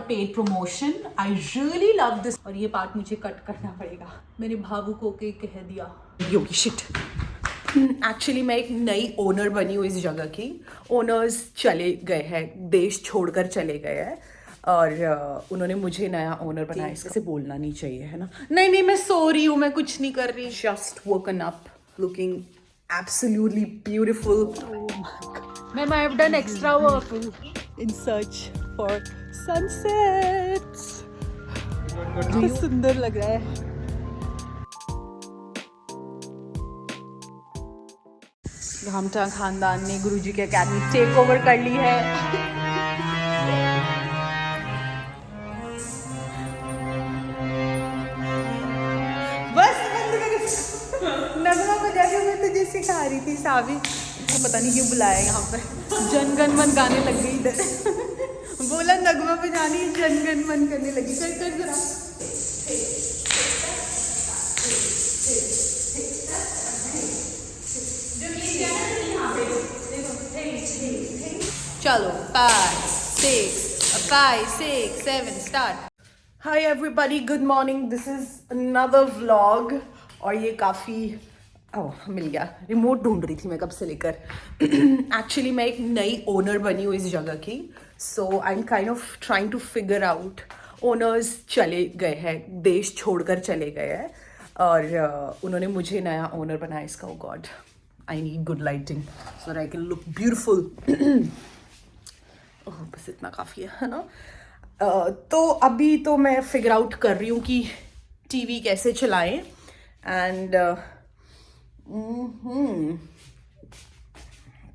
Paid promotion. I really love this. और ये part मुझे कट करना पड़ेगा, मेरे भावुकों के कह दिया योगी शिट। एक्चुअली मैं एक नई ओनर बनी हूँ इस जगह की। ओनर्स चले गए हैं, देश छोड़कर चले गए हैं, और उन्होंने मुझे नया ओनर बनाया। इससे बोलना नहीं चाहिए है ना। नहीं नहीं, मैं सो रही हूँ, मैं कुछ नहीं कर रही। Just woken up looking absolutely beautiful. Ma'am I have done extra work in search for sunsets. कितना सुंदर लग रहा है। घामटा खानदान ने गुरुजी की अकेडमी टेक ओवर कर ली है। बस बंद कर। नगमा बजा के मैं तुझे सिखा रही थी सावी। तो पता नहीं क्यों बुलाया यहाँ पर। जनगण मन गाने लग गई इधर। बोला नगमा बजानी, जनगण मन करने लगी। कर कर जरा। चलो 5, 6, 7 start. Hi everybody, good morning. This is another vlog. और ये काफ़ी मिल गया। रिमोट ढूंढ रही थी मैं कब से लेकर। एक्चुअली मैं एक नई ओनर बनी हूँ इस जगह की। So I am kind of trying to figure out. Owners चले गए हैं, देश छोड़कर चले गए हैं, और उन्होंने मुझे नया ओनर बनाया इसका। Oh God, I need good lighting so that I can look beautiful. Oh बस इतना काफ़ी है ना। तो अभी तो मैं फिगर आउट कर रही हूँ कि टीवी कैसे चलाएं। एंड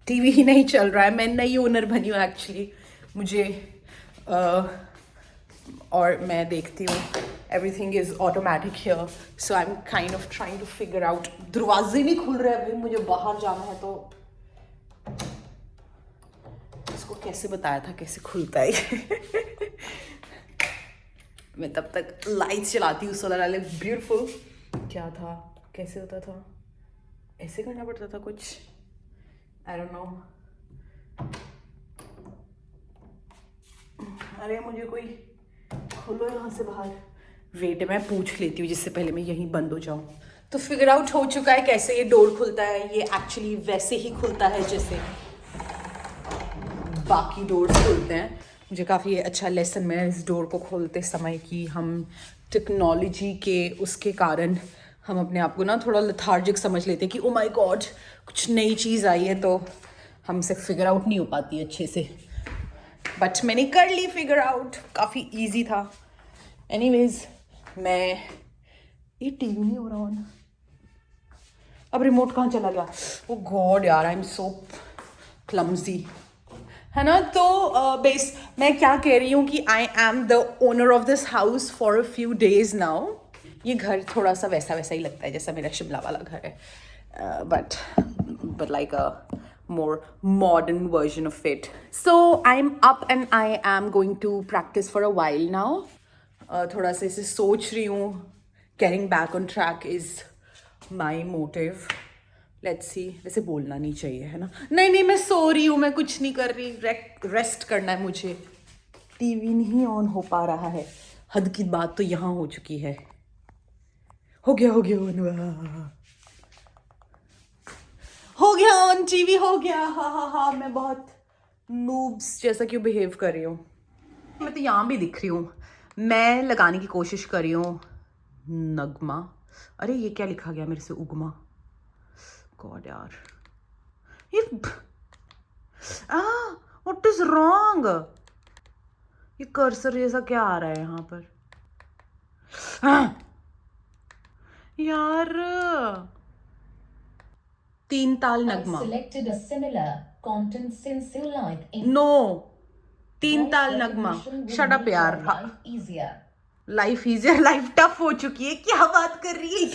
टीवी ही नहीं चल रहा है। मैं नई ओनर बनी हूँ एक्चुअली। मुझे और मैं देखती हूँ everything is automatic here. So I am kind of trying to figure out. दरवाजे नहीं खुल रहे अभी, मुझे बाहर जाना है। तो इसको कैसे बताया था कैसे खुलता है। मैं तब तक लाइट चलाती हूँ सो दैट आई लुक ब्यूटीफुल। क्या था, कैसे होता था, ऐसे करना पड़ता था कुछ, आई डोंट नो। अरे मुझे कोई खोलो यहाँ से बाहर। वेट मैं पूछ लेती हूँ जिससे पहले मैं यहीं बंद हो जाऊँ। तो फिगर आउट हो चुका है कैसे ये डोर खुलता है। ये एक्चुअली वैसे ही खुलता है जैसे बाकी डोर खुलते हैं। मुझे काफ़ी अच्छा लेसन मिला इस डोर को खोलते समय कि हम टेक्नोलॉजी के उसके कारण हम अपने आप को ना थोड़ा लेथार्जिक समझ लेते हैं कि ओ माय गॉड कुछ नई चीज़ आई है, तो हमसे फिगर आउट नहीं हो पाती अच्छे से। बट मैंने कर ली फिगर आउट, काफ़ी इजी था। एनीवेज मैं ये टीवी नहीं हो रहा ऑन। अब रिमोट कहाँ चला गया? ओ गॉड यार, आई एम सो क्लमजी है ना। तो बेस मैं क्या कह रही हूँ कि I am the owner of this house for a few days now. ये घर थोड़ा सा वैसा वैसा ही लगता है जैसा मेरा शिमला वाला घर है, but like a more modern version of it. So I'm up and I am going to practice for a while now. थोड़ा सा इसे सोच रही हूँ। Getting back on track is my motive. Let's see. वैसे बोलना नहीं चाहिए है ना। नहीं नहीं, मैं सो रही हूँ, मैं कुछ नहीं कर रही। रेस्ट करना है मुझे। टीवी नहीं ऑन हो पा रहा है। हद की बात तो यहाँ हो चुकी है। हो गया हो गया ऑन, टीवी हो गया। हा, मैं बहुत नूब्स जैसा क्यों बिहेव कर रही हूँ। मैं तो यहाँ भी दिख रही हूँ। मैं लगाने की कोशिश कर रही हूँ नगमा। अरे ये क्या लिखा गया मेरे से, उगमा। गॉड यार, ये व्हाट इज रॉन्ग। ये कर्सर जैसा क्या आ रहा है यहाँ पर? यार 3 ताल नगमा। Selected a similar content since you like in no 3 ताल नगमा। शट अप यार। life easier. Life easier, life tough हो चुकी है। क्या बात कर रही है?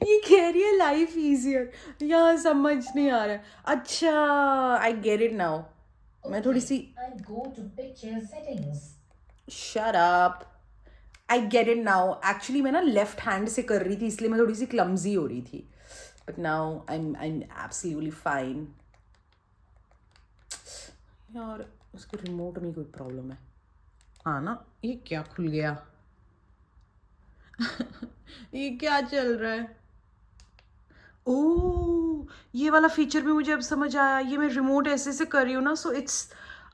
ये कह रही है लाइफ इजियर। यहाँ समझ नहीं आ रहा है। अच्छा, आई गेट इट नाउ। मैं थोड़ी सी I'll go to picture settings. Shut up. I get it now. Actually मैं ना लेफ्ट हैंड से कर रही थी इसलिए मैं थोड़ी सी क्लमजी हो रही थी। But now I am absolutely fine. यार उसके रिमोट में कोई प्रॉब्लम है। हाँ ना, ये क्या खुल गया? ये क्या चल रहा है? ओह, ये वाला फीचर भी मुझे अब समझ आया। ये मैं रिमोट ऐसे से कर रही हूँ ना, so it's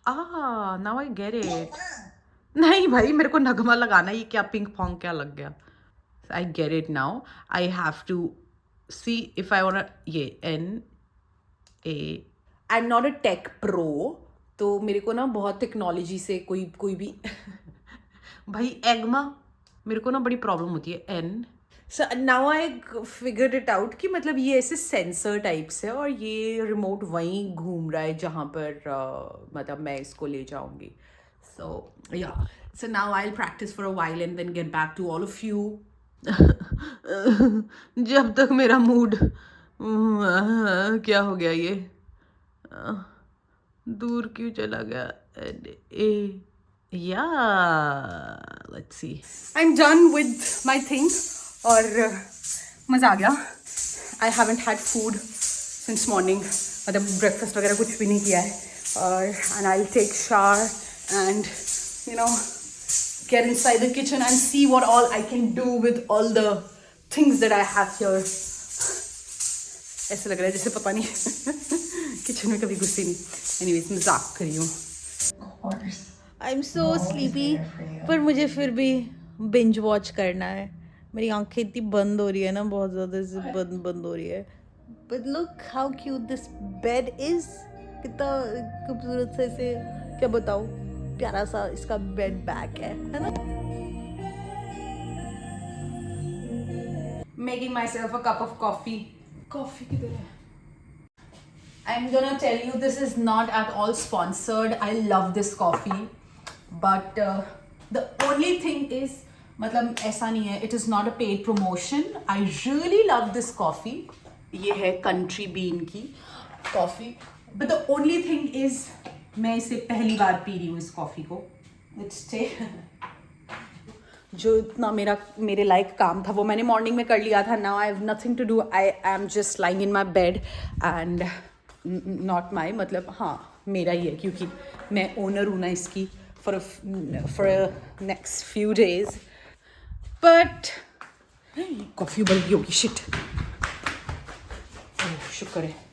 now I get it. नहीं भाई, मेरे को नगमा लगाना है। ये क्या पिंक पोंग क्या लग गया? I get it now. I have to see if I want ये एन ए I am not a tech pro, तो मेरे को ना बहुत टेक्नोलॉजी से कोई भी भाई एग्मा, मेरे को ना बड़ी प्रॉब्लम होती है। And so now I figured it out कि मतलब ये ऐसे सेंसर टाइप्स है और ये रिमोट वहीं घूम रहा है जहाँ पर मतलब मैं इसको ले जाऊंगी। So yeah, so now I will practice for a while and then get back to all of you. जब तक मेरा मूड क्या हो गया ये दूर क्यों चला गया? Uh yeah let's see, I am done with my thing और मज़ा आ गया। I haven't had food since morning, मतलब ब्रेकफास्ट वगैरह कुछ भी नहीं किया है। और and I will take shower and you know get inside the kitchen and see what all I can do with all the things that I have here. ऐसा लग रहा है जैसे पता नहीं किचन में कभी घुसी नहीं। एनीवेज, मजाक कर रही हूँ। आई एम सो स्लीपी, पर मुझे फिर भी बिंज वॉच करना है। मेरी आंखें इतनी बंद हो रही है ना, बहुत ज़्यादा से बंद बंद हो रही है। But look how cute this bed is, कितना खूबसूरत से इसे क्या बताऊँ, प्यारा सा इसका बेड बैग है ना। Making my self a cup of coffee. Coffee किधर है? I'm gonna tell you, this is not at all sponsored. I love this coffee, but the only thing is, मतलब ऐसा नहीं है, it is not a paid promotion. I really love this coffee. ये है country bean की coffee, but the only thing is मैं इसे पहली बार पी रही हूँ इस कॉफ़ी को। Let's say जो इतना मेरे लायक काम था वो मैंने मॉर्निंग में कर लिया था। Now I have nothing to do, I am just lying in my bed and not my, मतलब हाँ मेरा ही है क्योंकि मैं ओनर हूँ ना इसकी for next few days. But coffee उबल गई होगी, शिट। शुक्र है।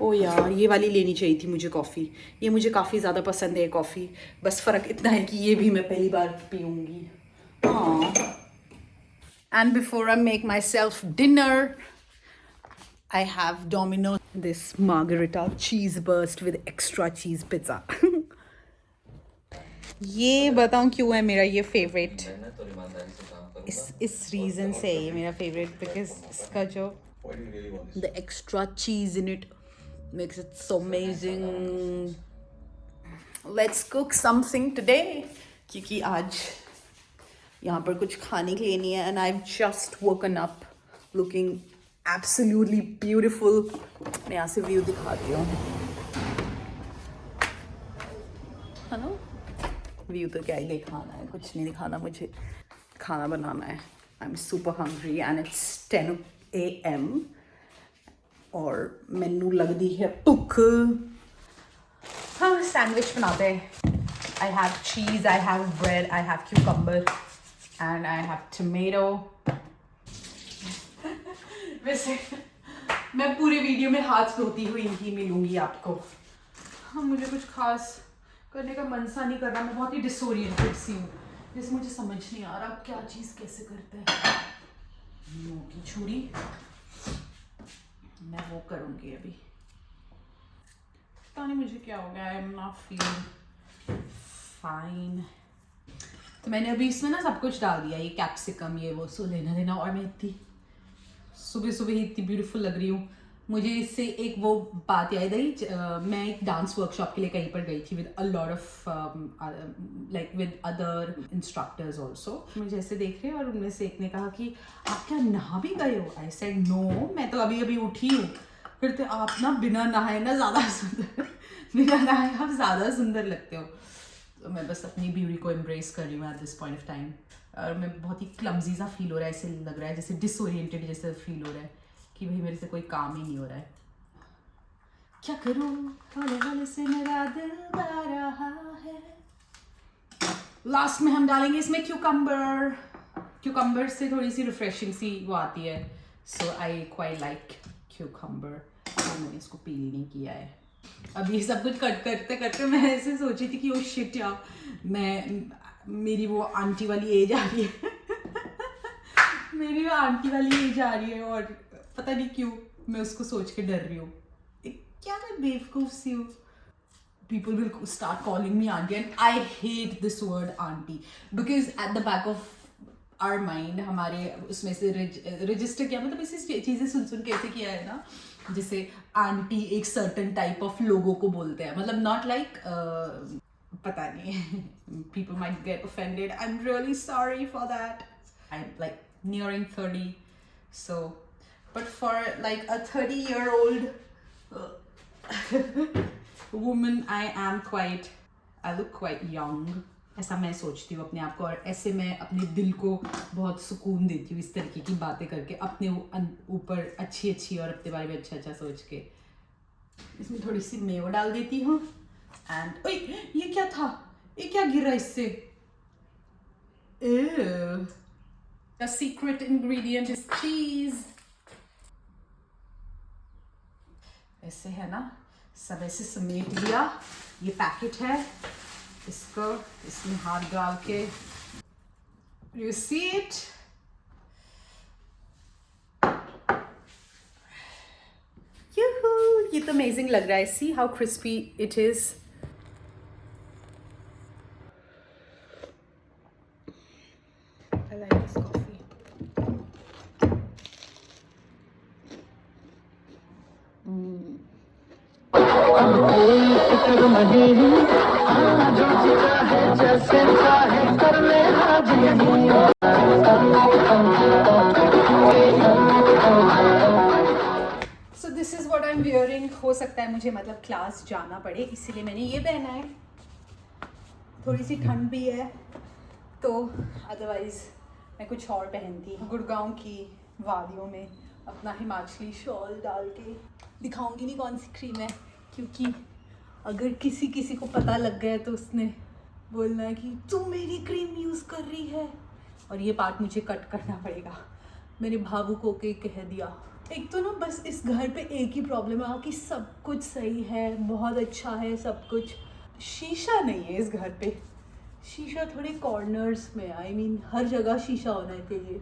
ओ यार, ये वाली लेनी चाहिए थी मुझे कॉफ़ी। ये मुझे काफ़ी ज़्यादा पसंद है कॉफ़ी, बस फ़र्क इतना है कि ये भी मैं पहली बार पीऊँगी। And before I make myself dinner, I have Domino's this margarita cheese burst with extra cheese pizza. ये बताऊँ क्यों है मेरा ये फेवरेट? इस रीज़न से ये मेरा फेवरेट, बिकॉज इसका जो the extra cheese in it makes it so amazing. Let's cook something today, क्योंकि आज यहाँ पर कुछ खाने के लिए नहीं है। And I have just woken up looking absolutely beautiful. मैं यहाँ से व्यू दिखाती हूँ, है ना। व्यू तो क्या ही दिखाना है, कुछ नहीं दिखाना, मुझे खाना बनाना है। I am super hungry and it's 10 AM और मैनू लगती है भुख। हाँ, सैंडविच बनाते हैं। I have cheese, I have bread, I have cucumber and I have tomato. वैसे मैं पूरे वीडियो में हाथ धोती हुई ही मिलूंगी आपको। हाँ, मुझे कुछ खास करने का मन सा नहीं कर रहा। मैं बहुत ही डिसोरिएंटेड सी हूँ, जैसे मुझे समझ नहीं आ रहा क्या चीज़ कैसे करते हैं। मुँह की छुरी मैं वो करूँगी अभी। पता नहीं मुझे क्या हो गया, आई एम नॉट फीलिंग फाइन। तो मैंने अभी इसमें ना सब कुछ डाल दिया, ये कैप्सिकम, ये वो, सो लेना देना। और मैं इतनी सुबह सुबह ही इतनी ब्यूटीफुल लग रही हूँ। मुझे इससे एक वो बात याद आई, मैं एक डांस वर्कशॉप के लिए कहीं पर गई थी with a lot of like with other instructors also. मुझे ऐसे देख रहे हैं और उनमें से एक ने कहा कि आप क्या नहा भी गए हो? आई सेड नो, मैं तो अभी अभी उठी हूँ। फिर तो आप ना बिना नहाए ना ज़्यादा सुंदर बिना नहाए आप ज़्यादा सुंदर लगते हो। तो मैं बस अपनी ब्यूटी को एम्ब्रेस कर रही हूँ at this point of time. और मैं बहुत ही क्लमजी सा फील हो रहा है, ऐसे लग रहा है जैसे डिसोरिएंटेड जैसे फील हो रहा है कि भाई मेरे से कोई काम ही नहीं हो रहा है। क्या करूँ, हौले हौले से मेरा दिल बढ़ रहा है। लास्ट में हम डालेंगे इसमें क्यूकम्बर। क्यूकम्बर से थोड़ी सी रिफ्रेशिंग सी वो आती है, सो आई क्वाइट लाइक क्यूकम्बर। तो मैंने इसको पील नहीं किया है। अब ये सब कुछ कट करते करते मैं ऐसे सोची थी कि ओ शिट यार, मेरी वो आंटी वाली एज आ रही है मेरी वो आंटी वाली एज आ रही है, और पता नहीं क्यों मैं उसको सोच के डर रही हूँ। क्या मैं बेवकूफ सी हूँ। People will start calling me auntie, and I hate this word auntie because at the back of our mind हमारे उसमें से रजिस्टर किया, मतलब ऐसी चीज़ें सुन सुन के ऐसे किया है ना, जैसे आंटी एक सर्टन टाइप ऑफ लोगों को बोलते हैं, मतलब नॉट लाइक पता नहीं people might get offended. I'm really sorry for that. I'm like nearing 30, so but for like a 30-year-old woman, I look quite young. ऐसा मैं सोचती हूँ अपने आप को, और ऐसे मैं अपने दिल को बहुत सुकून देती हूँ इस तरीके की बातें करके, अपने ऊपर अच्छी अच्छी और अपने बारे में अच्छा अच्छा सोच के। इसमें थोड़ी सी मेयो डाल देती हूँ। एंड ये क्या था, ये क्या गिरा इससे? The secret ingredient is cheese. ऐसे है ना, सब ऐसे समेट लिया। ये पैकेट है, इसको इसमें हाथ डाल के, you see it? यूहू, ये तो अमेजिंग लग रहा है। See how crispy it is. I like this coffee. So this is what I'm wearing. हो सकता है मुझे मतलब क्लास जाना पड़े, इसीलिए मैंने ये पहना है। थोड़ी सी ठंड भी है, तो अदरवाइज मैं कुछ और पहनती। गुड़गांव की वादियों में अपना हिमाचली शॉल डाल के दिखाऊंगी नहीं कौन सी क्रीम है, क्योंकि अगर किसी को पता लग गया तो उसने बोलना है कि तू मेरी क्रीम यूज़ कर रही है, और ये पार्ट मुझे कट करना पड़ेगा। मेरे भावुक को के कह दिया। एक तो ना बस इस घर पे एक ही प्रॉब्लम है कि सब कुछ सही है, बहुत अच्छा है सब कुछ, शीशा नहीं है इस घर पे। शीशा थोड़े कॉर्नर्स में, आई मीन हर जगह शीशा होना चाहिए।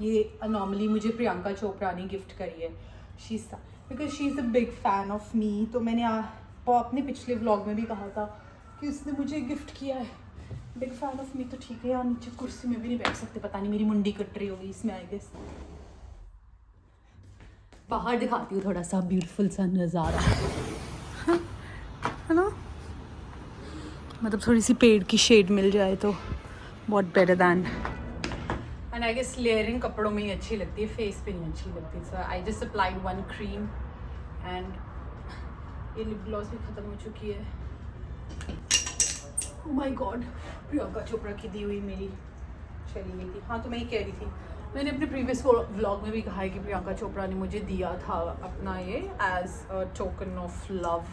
ये अनॉमली मुझे प्रियंका चोपड़ा ने गिफ्ट करी है शीशा, because she is a big fan of me. तो मैंने अपने पिछले व्लॉग में भी कहा था कि उसने मुझे गिफ्ट किया है। बिग फैन ऑफ मी तो ठीक है यार, नीचे कुर्सी में भी नहीं बैठ सकते, पता नहीं मेरी मुंडी कट रही होगी इसमें आई गेस। बाहर दिखाती हूँ थोड़ा सा ब्यूटीफुल सा नज़ारा, है ना, मतलब थोड़ी सी पेड़ की शेड मिल जाए तो बहुत better than. And I guess layering कपड़ों में ही अच्छी लगती है, फेस पे नहीं अच्छी लगती। So I just applied one cream, and ये लिप ग्लॉस भी ख़त्म हो चुकी है। Oh my God, Priyanka Chopra की दी हुई मेरी चली गई थी। हाँ, तो मैं ये कह रही थी, मैंने अपने प्रीवियस व्लॉग में भी कहा है कि प्रियंका चोपड़ा ने मुझे दिया था अपना ये as a token of love,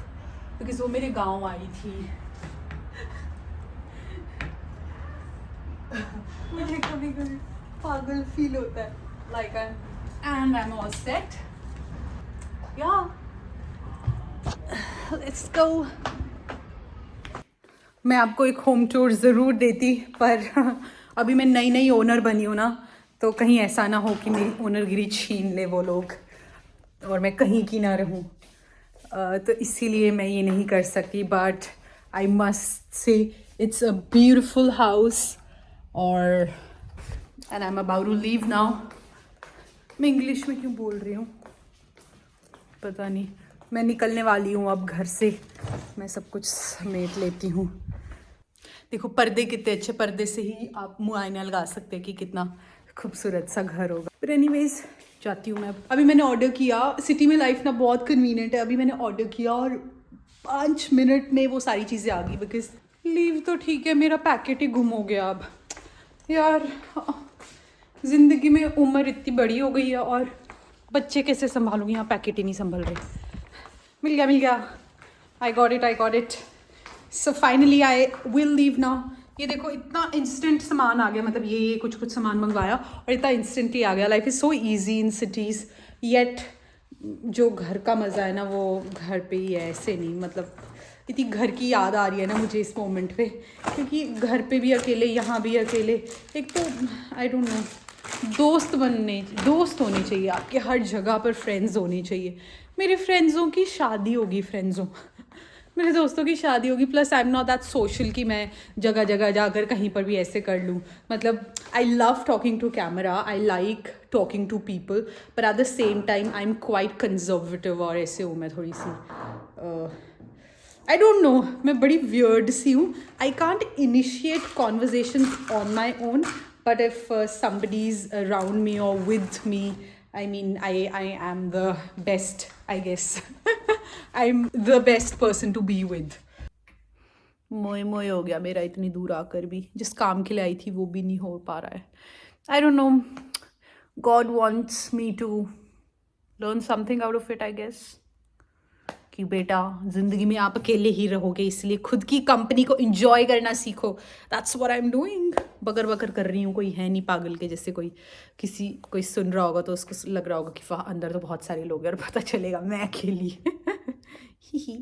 because वो मेरे गांव आई थी। मुझे कभी कभी पागल फील होता है, like and I am all set, या लेट्स गो। मैं आपको एक होम टूर ज़रूर देती, पर अभी मैं नई ओनर बनी हूँ ना, तो कहीं ऐसा ना हो कि मेरी ओनरगिरी छीन ले वो लोग और मैं कहीं की ना रहूँ। तो इसीलिए मैं ये नहीं कर सकती, but I must say it's a beautiful house, और and I am about to leave now. मैं इंग्लिश में क्यों बोल रही हूँ पता नहीं, मैं निकलने वाली हूँ अब घर से। मैं सब कुछ समेट लेती हूँ। देखो पर्दे कितने अच्छे, पर्दे से ही आप मुआयना लगा सकते हैं कि कितना खूबसूरत सा घर होगा। पर एनीवेज जाती हूँ मैं। अभी मैंने ऑर्डर किया, सिटी में लाइफ ना बहुत कन्वीनियंट है। अभी मैंने ऑर्डर किया और 5 मिनट में वो सारी चीज़ें आ गई। बिकॉज लीव तो ठीक है, मेरा पैकेट ही गुम हो गया। अब यार ज़िंदगी में उम्र इतनी बड़ी हो गई है और बच्चे कैसे संभालूंगी, यहाँ पैकेट ही नहीं संभल रहे। मिल गया, I got it. So finally I will leave now, ये देखो इतना इंस्टेंट सामान आ गया, मतलब ये कुछ सामान मंगवाया और इतना इंस्टेंटली आ गया. Life is so easy in cities, yet जो घर का मज़ा है ना वो घर पे ही है, ऐसे नहीं. मतलब इतनी घर की याद आ रही है ना मुझे इस मोमेंट पे, क्योंकि घर पे भी अकेले, यहाँ भी अकेले. एक तो आई डोंट नो, दोस्त होने चाहिए आपके, हर जगह पर फ्रेंड्स होने चाहिए. मेरे फ्रेंड्सों की शादी होगी, मेरे दोस्तों की शादी होगी. Plus I am not that social कि मैं जगह जगह जाकर कहीं पर भी ऐसे कर लूँ. मतलब I love talking to camera, I like talking to people, but at the same time I am quite conservative, और ऐसे हूँ मैं थोड़ी सी. आई डोंट नो, मैं बड़ी वियर्ड सी हूँ. I can't initiate conversations on my own, but if somebody is around me or with me, I mean, I am the best, I guess. I'm the best person to be with. मोए हो गया मेरा इतनी दूर आकर भी. जिस काम के लिए आई थी वो भी नहीं हो पा रहा है. I don't know. God wants me to learn something out of it, I guess. कि बेटा ज़िंदगी में आप अकेले ही रहोगे, इसलिए खुद की कंपनी को एंजॉय करना सीखो. That's what I am doing. बकर कर रही हूँ, कोई है नहीं पागल के जैसे. कोई सुन रहा होगा तो उसको लग रहा होगा कि वहाँ अंदर तो बहुत सारे लोग हैं और पता चलेगा मैं अकेली. ही